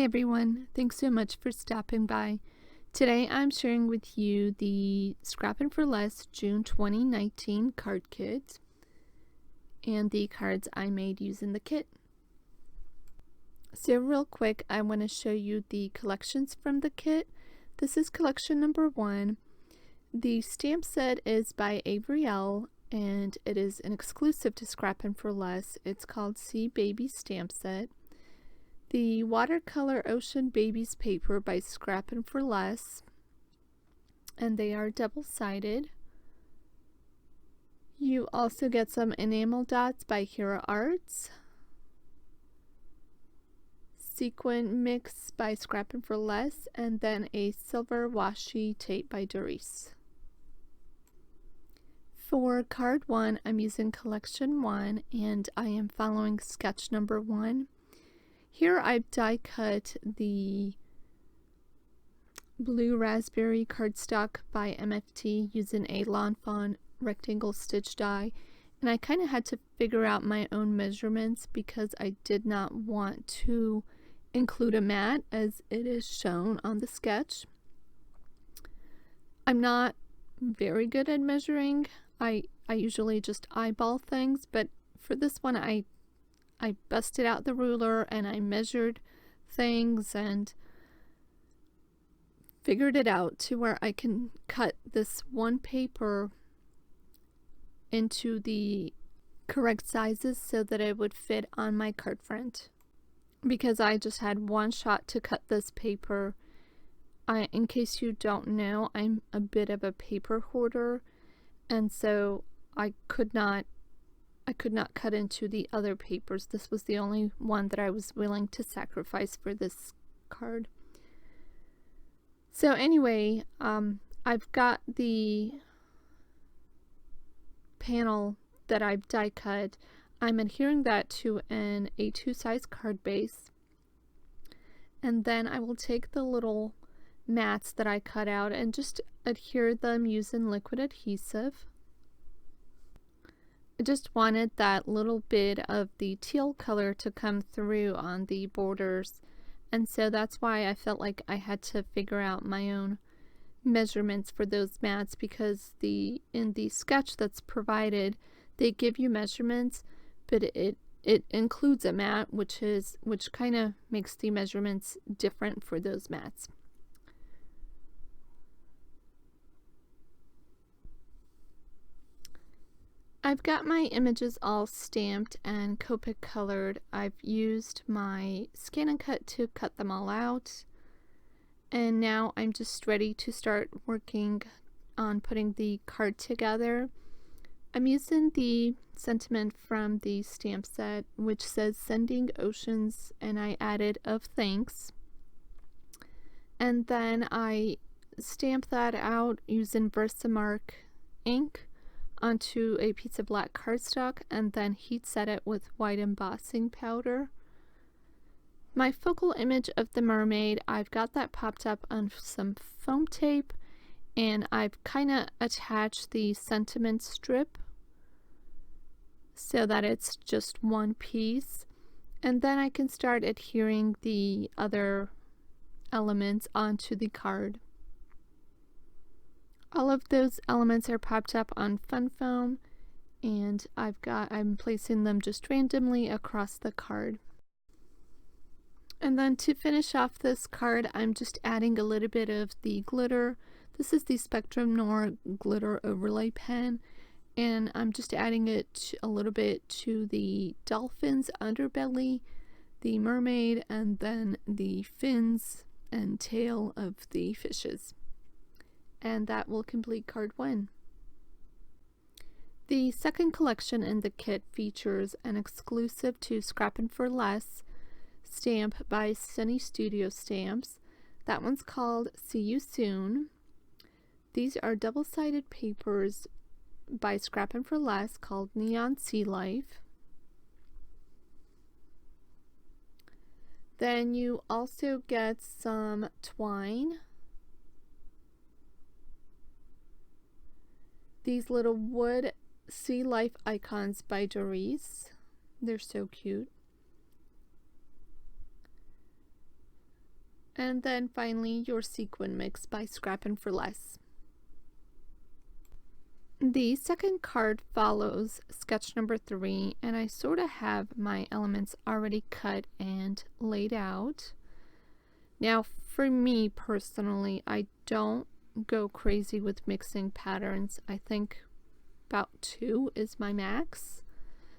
Hi everyone, thanks so much for stopping by. Today I'm sharing with you the Scrappin' for Less June 2019 card kit and the cards I made using the kit. So real quick, I want to show you the collections from the kit. This is collection number 1. The stamp set is by Avriel and it is an exclusive to Scrappin' for Less. It's called Sea Baby Stamp Set. The Watercolor Ocean Babies paper by Scrappin' for Less, and they are double-sided. You also get some enamel dots by Hera Arts, sequin mix by Scrappin' for Less, and then a silver washi tape by Doris. For card 1, I'm using collection 1, and I am following sketch number 1. Here I've die cut the blue raspberry cardstock by MFT using a Lawn Fawn rectangle stitch die, and I kind of had to figure out my own measurements because I did not want to include a mat as it is shown on the sketch. I'm not very good at measuring. I usually just eyeball things, but for this one I busted out the ruler and I measured things and figured it out to where I can cut this one paper into the correct sizes so that it would fit on my card front. Because I just had one shot to cut this paper. In case you don't know, I'm a bit of a paper hoarder, and so I could not cut into the other papers. This was the only one that I was willing to sacrifice for this card. So anyway, I've got the panel that I've die cut. I'm adhering that to an A2 size card base. And then I will take the little mats that I cut out and just adhere them using liquid adhesive. I just wanted that little bit of the teal color to come through on the borders, and so that's why I felt like I had to figure out my own measurements for those mats, because in the sketch that's provided they give you measurements, but it includes a mat which kind of makes the measurements different for those mats. I've got my images all stamped and Copic colored. I've used my scan and cut to cut them all out. And now I'm just ready to start working on putting the card together. I'm using the sentiment from the stamp set, which says "Sending Oceans," and I added "of thanks." And then I stamp that out using Versamark ink onto a piece of black cardstock and then heat set it with white embossing powder. My focal image of the mermaid, I've got that popped up on some foam tape, and I've kind of attached the sentiment strip so that it's just one piece, and then I can start adhering the other elements onto the card. All of those elements are popped up on fun foam, and I'm placing them just randomly across the card. And then to finish off this card, I'm just adding a little bit of the glitter. This is the Spectrum Noir glitter overlay pen, and I'm just adding it a little bit to the dolphin's underbelly, the mermaid, and then the fins and tail of the fishes. And that will complete card 1. The second collection in the kit features an exclusive to Scrappin' for Less stamp by Sunny Studio Stamps. That one's called "See You Soon." These are double-sided papers by Scrappin' for Less called Neon Sea Life. Then you also get some twine. These little wood sea life icons by Doris. They're so cute. And then finally your sequin mix by Scrappin' for Less. The second card follows sketch number 3, and I sort of have my elements already cut and laid out. Now for me personally, I don't go crazy with mixing patterns. I think about 2 is my max,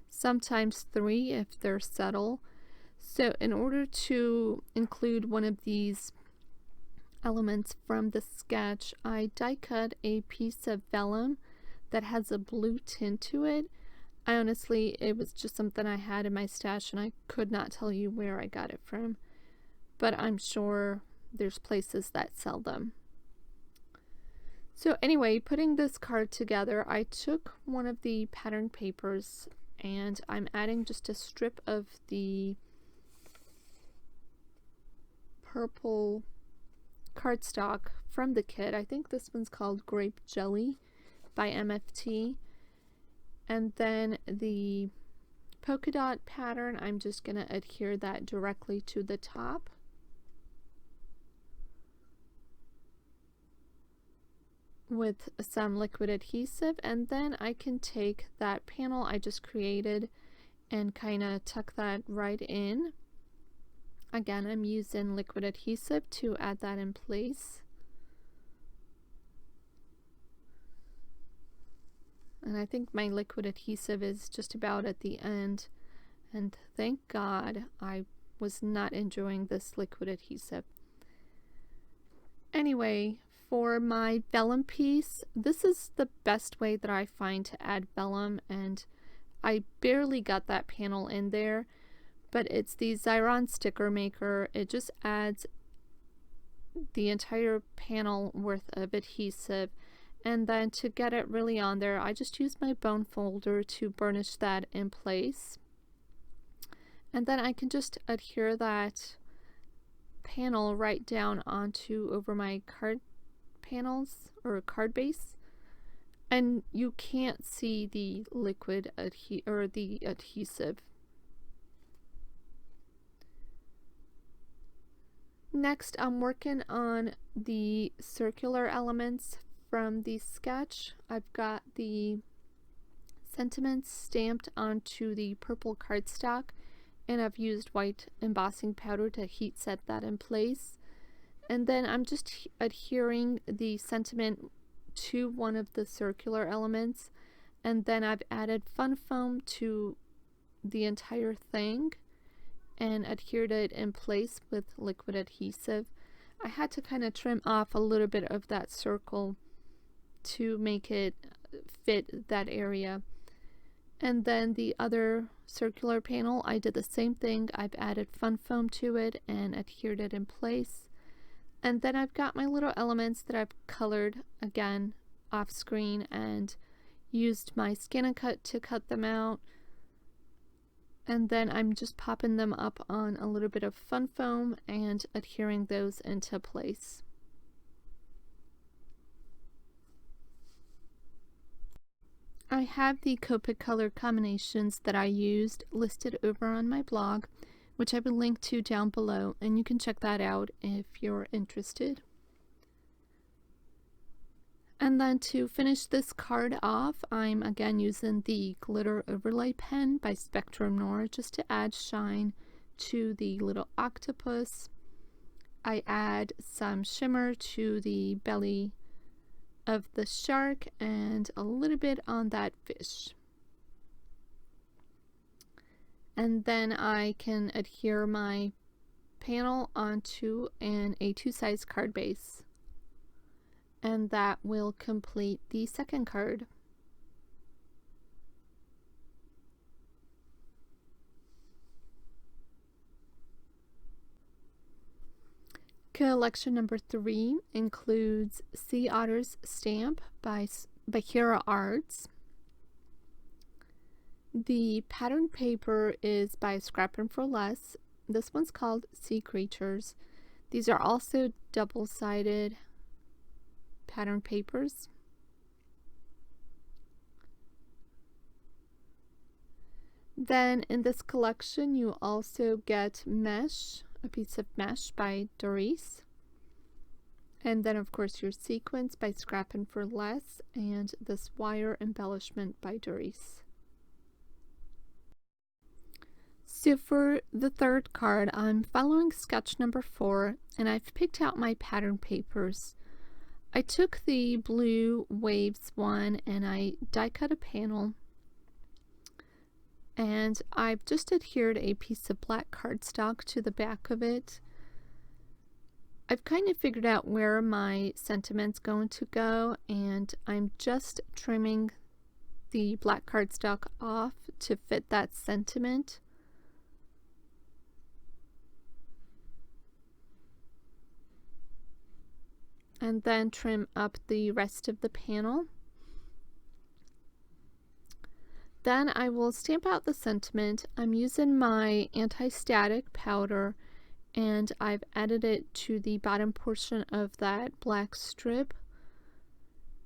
sometimes 3 if they're subtle. So in order to include one of these elements from the sketch, I die cut a piece of vellum that has a blue tint to it. It was just something I had in my stash and I could not tell you where I got it from, but I'm sure there's places that sell them. So anyway, putting this card together, I took one of the pattern papers and I'm adding just a strip of the purple cardstock from the kit. I think this one's called Grape Jelly by MFT. And then the polka dot pattern, I'm just going to adhere that directly to the top. With some liquid adhesive, and then I can take that panel I just created and kind of tuck that right in. Again, I'm using liquid adhesive to add that in place. And I think my liquid adhesive is just about at the end, and thank God I was not enjoying this liquid adhesive. Anyway, for my vellum piece, this is the best way that I find to add vellum, and I barely got that panel in there, but it's the Xyron sticker maker. It just adds the entire panel worth of adhesive, and then to get it really on there, I just use my bone folder to burnish that in place, and then I can just adhere that panel right down onto over my card panels or card base, and you can't see the liquid adhesive. Next, I'm working on the circular elements from the sketch. I've got the sentiments stamped onto the purple cardstock, and I've used white embossing powder to heat set that in place. And then I'm just adhering the sentiment to one of the circular elements, and then I've added fun foam to the entire thing and adhered it in place with liquid adhesive. I had to kind of trim off a little bit of that circle to make it fit that area. And then the other circular panel, I did the same thing. I've added fun foam to it and adhered it in place. And then I've got my little elements that I've colored again off screen and used my scan and cut to cut them out. And then I'm just popping them up on a little bit of fun foam and adhering those into place. I have the Copic color combinations that I used listed over on my blog, which I will link to down below, and you can check that out if you're interested. And then to finish this card off, I'm again using the glitter overlay pen by Spectrum Noir just to add shine to the little octopus. I add some shimmer to the belly of the shark and a little bit on that fish. And then I can adhere my panel onto an A2 size card base, and that will complete the second card. Collection number 3 includes Sea Otter's Stamp by Hero Arts. The pattern paper is by Scrappin' for Less. This one's called Sea Creatures. These are also double-sided pattern papers. Then in this collection you also get mesh a piece of mesh by Doris. And then of course your sequins by Scrappin' for Less, and this wire embellishment by Doris. So for the third card, I'm following sketch number 4, and I've picked out my pattern papers. I took the blue waves one and I die cut a panel, and I've just adhered a piece of black cardstock to the back of it. I've kind of figured out where my sentiment's going to go, and I'm just trimming the black cardstock off to fit that sentiment. And then trim up the rest of the panel. Then I will stamp out the sentiment. I'm using my anti-static powder, and I've added it to the bottom portion of that black strip.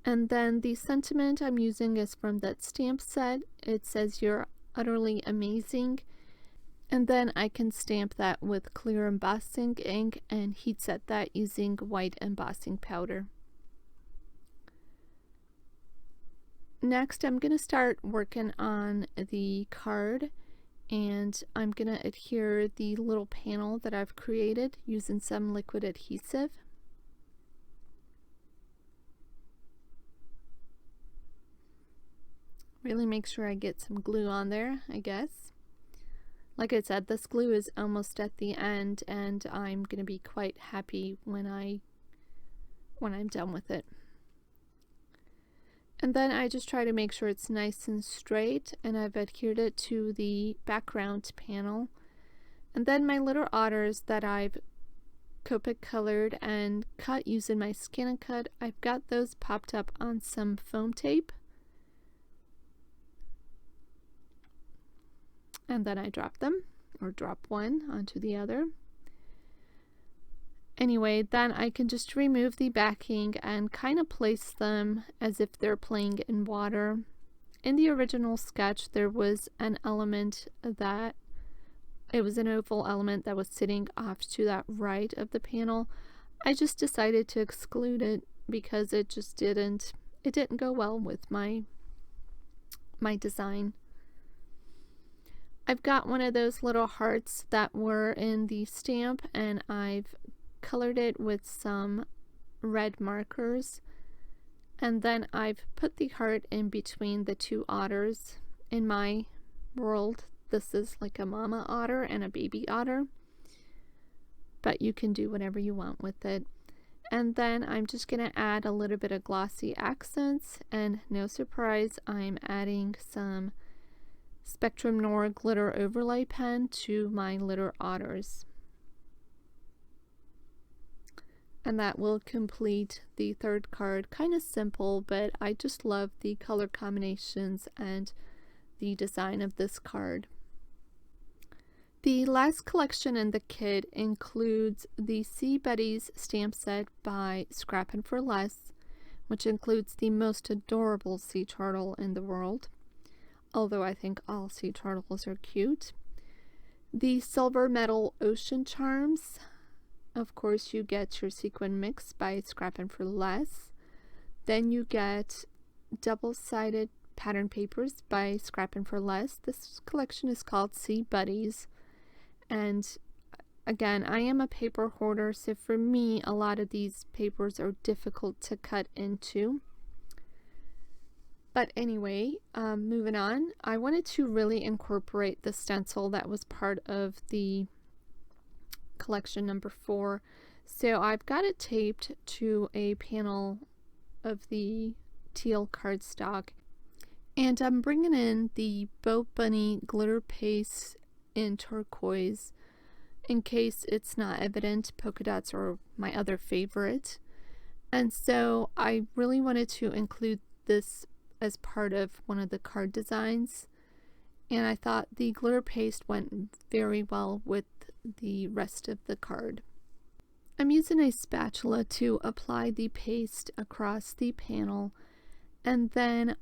And then the sentiment I'm using is from that stamp set. It says "You're utterly amazing." And then I can stamp that with clear embossing ink and heat set that using white embossing powder. Next, I'm going to start working on the card, and I'm going to adhere the little panel that I've created using some liquid adhesive. Really make sure I get some glue on there, I guess. Like I said, this glue is almost at the end, and I'm going to be quite happy when I'm done with it. And then I just try to make sure it's nice and straight, and I've adhered it to the background panel. And then my little otters that I've Copic colored and cut using my Scan and Cut, I've got those popped up on some foam tape. And then I drop them, or drop one onto the other. Anyway, then I can just remove the backing and kind of place them as if they're playing in water. In the original sketch, there was an element that, it was an oval element that was sitting off to that right of the panel. I just decided to exclude it because it just didn't go well with my design. I've got one of those little hearts that were in the stamp, and I've colored it with some red markers, and then I've put the heart in between the two otters. In my world, this is like a mama otter and a baby otter, but you can do whatever you want with it. And then I'm just going to add a little bit of glossy accents, and no surprise, I'm adding some Spectrum Noir glitter overlay pen to my little otters. And that will complete the third card. Kind of simple, but I just love the color combinations and the design of this card. The last collection in the kit includes the Sea Buddies stamp set by Scrappin' for Less, which includes the most adorable sea turtle in the world, although I think all sea turtles are cute. The Silver Metal Ocean Charms. Of course, you get your sequin mix by Scrappin' for Less. Then you get double-sided pattern papers by Scrappin' for Less. This collection is called Sea Buddies. And again, I am a paper hoarder, so for me, a lot of these papers are difficult to cut into. But anyway, moving on, I wanted to really incorporate the stencil that was part of the collection number 4. So I've got it taped to a panel of the teal cardstock, and I'm bringing in the Bow Bunny glitter paste in turquoise. In case it's not evident, polka dots are my other favorite, and so I really wanted to include this as part of one of the card designs, and I thought the glitter paste went very well with the rest of the card. I'm using a spatula to apply the paste across the panel, and then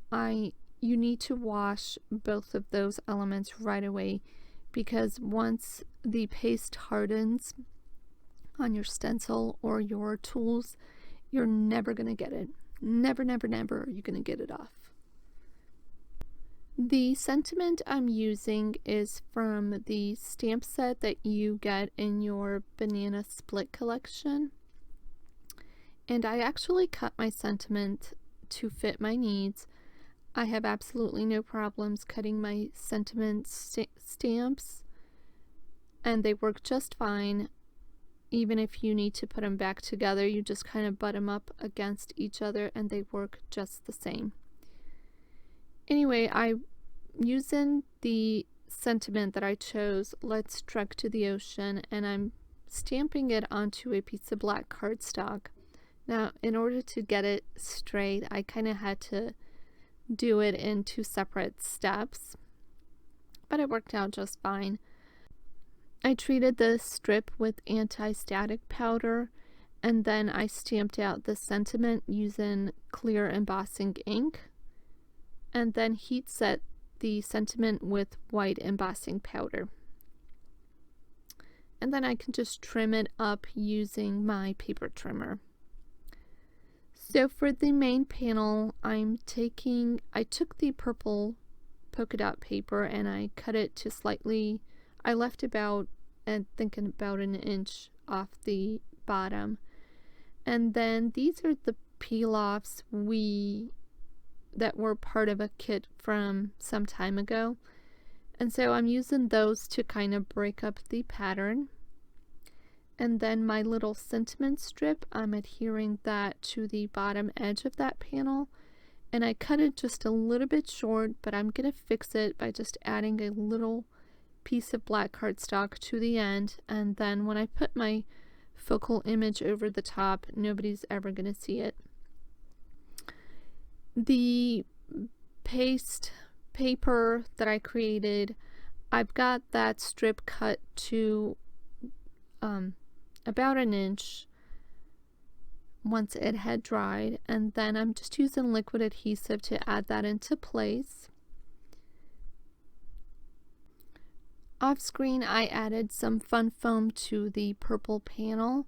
you need to wash both of those elements right away, because once the paste hardens on your stencil or your tools, you're never going to get it. Never, never, never are you going to get it off. The sentiment I'm using is from the stamp set that you get in your Banana Split collection. And I actually cut my sentiment to fit my needs. I have absolutely no problems cutting my sentiment stamps, and they work just fine. Even if you need to put them back together, you just kind of butt them up against each other and they work just the same. Anyway, I'm using the sentiment that I chose, Let's Trek to the Ocean, and I'm stamping it onto a piece of black cardstock. Now, in order to get it straight, I kind of had to do it in 2 separate steps, but it worked out just fine. I treated the strip with anti-static powder, and then I stamped out the sentiment using clear embossing ink, and then heat set the sentiment with white embossing powder. And then I can just trim it up using my paper trimmer. So for the main panel, I took the purple polka dot paper and I cut it to slightly, I left about, I think about an inch off the bottom. And then these are the peel-offs that were part of a kit from some time ago. And so I'm using those to kind of break up the pattern. And then my little sentiment strip, I'm adhering that to the bottom edge of that panel. And I cut it just a little bit short, but I'm going to fix it by just adding a little piece of black cardstock to the end. And then when I put my focal image over the top, nobody's ever going to see it. The paste paper that I created, I've got that strip cut to about an inch once it had dried, and then I'm just using liquid adhesive to add that into place. Off screen, I added some fun foam to the purple panel,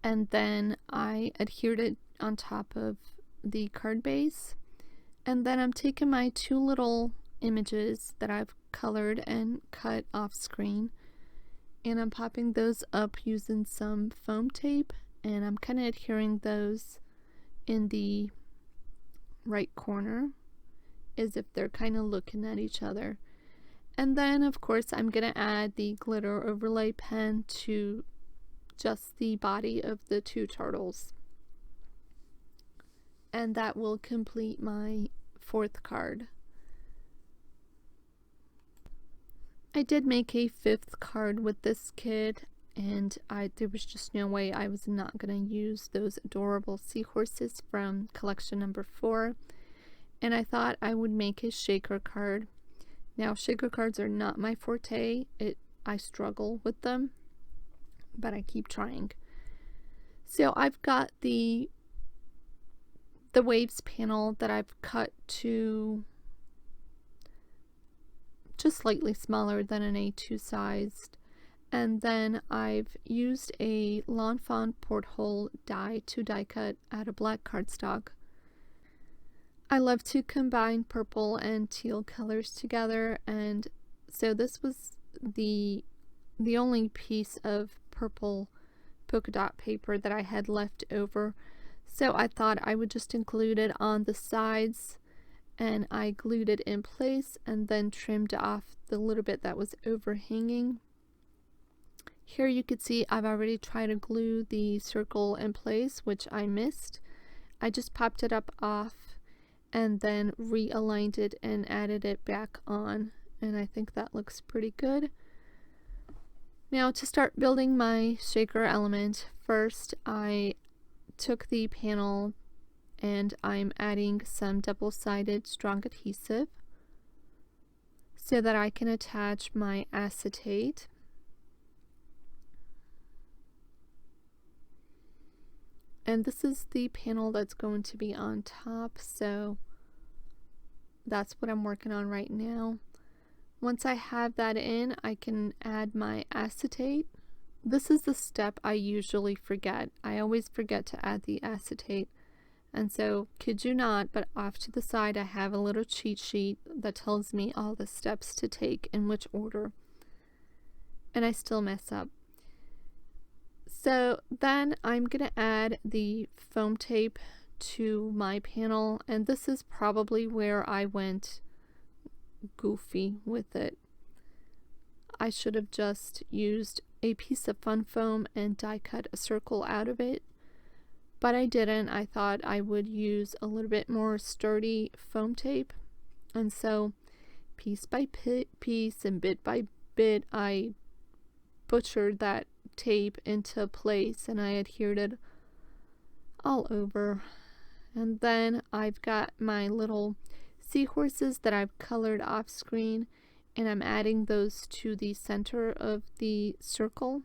and then I adhered it on top of the card base. And then I'm taking my 2 little images that I've colored and cut off screen, and I'm popping those up using some foam tape, and I'm kind of adhering those in the right corner as if they're kind of looking at each other. And then of course I'm going to add the glitter overlay pen to just the body of the 2 turtles. And that will complete my 4th card. I did make a 5th card with this kit, and there was just no way I was not going to use those adorable seahorses from collection number 4. And I thought I would make a shaker card. Now, shaker cards are not my forte. I struggle with them, but I keep trying. So I've got the waves panel that I've cut to just slightly smaller than an A2 sized, and then I've used a Lawn Fawn Porthole die to die cut out of black cardstock. I love to combine purple and teal colors together, and so this was the only piece of purple polka dot paper that I had left over. So I thought I would just include it on the sides, and I glued it in place and then trimmed off the little bit that was overhanging. Here you can see I've already tried to glue the circle in place, which I missed. I just popped it up off and then realigned it and added it back on, and I think that looks pretty good. Now to start building my shaker element, first I took the panel and I'm adding some double-sided strong adhesive so that I can attach my acetate. And this is the panel that's going to be on top, so that's what I'm working on right now. Once I have that in, I can add my acetate. This is the step I usually forget. I always forget to add the acetate. And so, kid you not, but off to the side I have a little cheat sheet that tells me all the steps to take in which order. And I still mess up. So then I'm going to add the foam tape to my panel, and this is probably where I went goofy with it. I should have just used a piece of fun foam and die cut a circle out of it, but I didn't. I thought I would use a little bit more sturdy foam tape, and so piece by piece and bit by bit I butchered that tape into place and I adhered it all over. And then I've got my little seahorses that I've colored off screen, and I'm adding those to the center of the circle.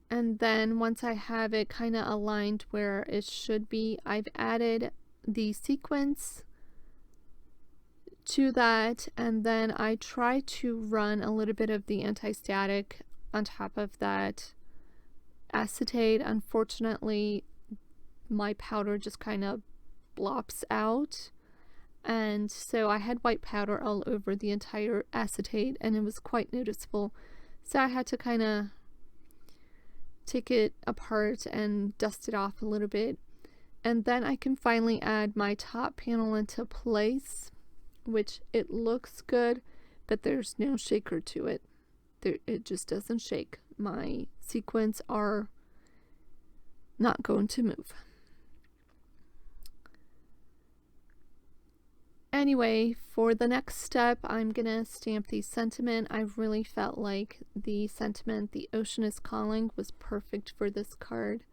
And then once I have it kind of aligned where it should be, I've added the sequins to that, and then I try to run a little bit of the anti-static on top of that acetate. Unfortunately, my powder just kind of blops out, and so I had white powder all over the entire acetate and it was quite noticeable, so I had to kind of take it apart and dust it off a little bit, and then I can finally add my top panel into place, which it looks good, but there's no shaker to it. It just doesn't shake. My sequins are not going to move. Anyway, for the next step, I'm gonna stamp the sentiment. I really felt like the sentiment, "The Ocean is Calling," was perfect for this card.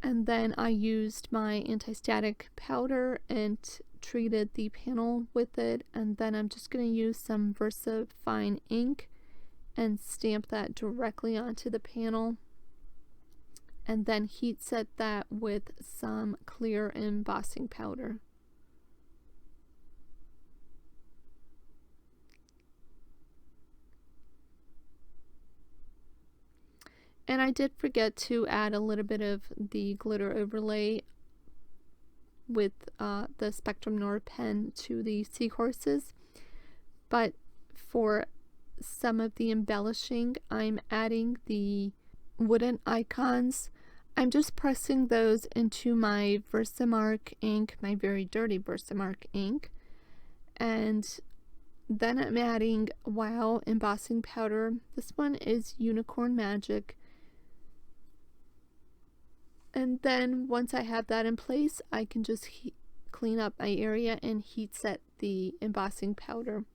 And then I used my anti-static powder and treated the panel with it, and then I'm just going to use some Versamark ink and stamp that directly onto the panel, and then heat set that with some clear embossing powder. And I did forget to add a little bit of the glitter overlay with the Spectrum Noir pen to the seahorses, but for some of the embellishing, I'm adding the wooden icons. I'm just pressing those into my Versamark ink, my very dirty Versamark ink, and then I'm adding Wow embossing powder. This one is Unicorn Magic. And then once I have that in place, I can just clean up my area and heat set the embossing powder.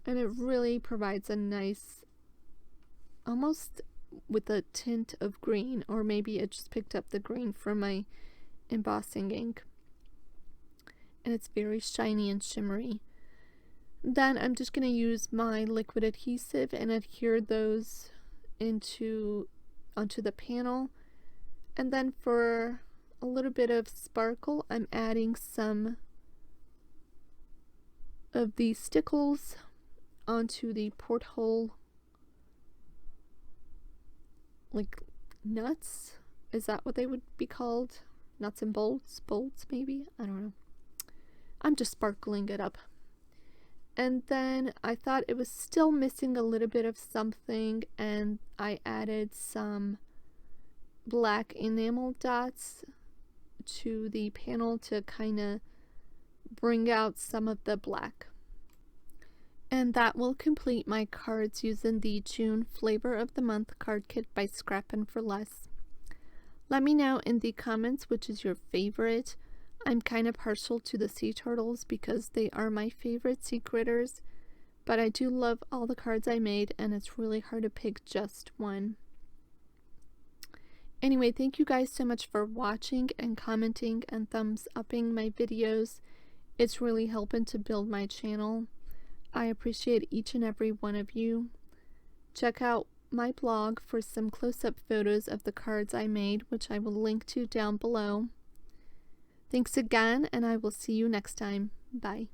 And it really provides a nice, almost with a tint of green, or maybe it just picked up the green from my embossing ink. And it's very shiny and shimmery. Then I'm just going to use my liquid adhesive and adhere those onto the panel. And then for a little bit of sparkle, I'm adding some of these stickles onto the porthole, like nuts. Is that what they would be called? Nuts and bolts? Bolts, maybe? I don't know. I'm just sparkling it up. And then I thought it was still missing a little bit of something, and I added some black enamel dots to the panel to kind of bring out some of the black. And that will complete my cards using the June Flavor of the Month card kit by Scrappin' for Less. Let me know in the comments which is your favorite. I'm kind of partial to the sea turtles because they are my favorite sea critters, but I do love all the cards I made, and it's really hard to pick just one. Anyway, thank you guys so much for watching and commenting and thumbs upping my videos. It's really helping to build my channel. I appreciate each and every one of you. Check out my blog for some close-up photos of the cards I made, which I will link to down below. Thanks again, and I will see you next time. Bye.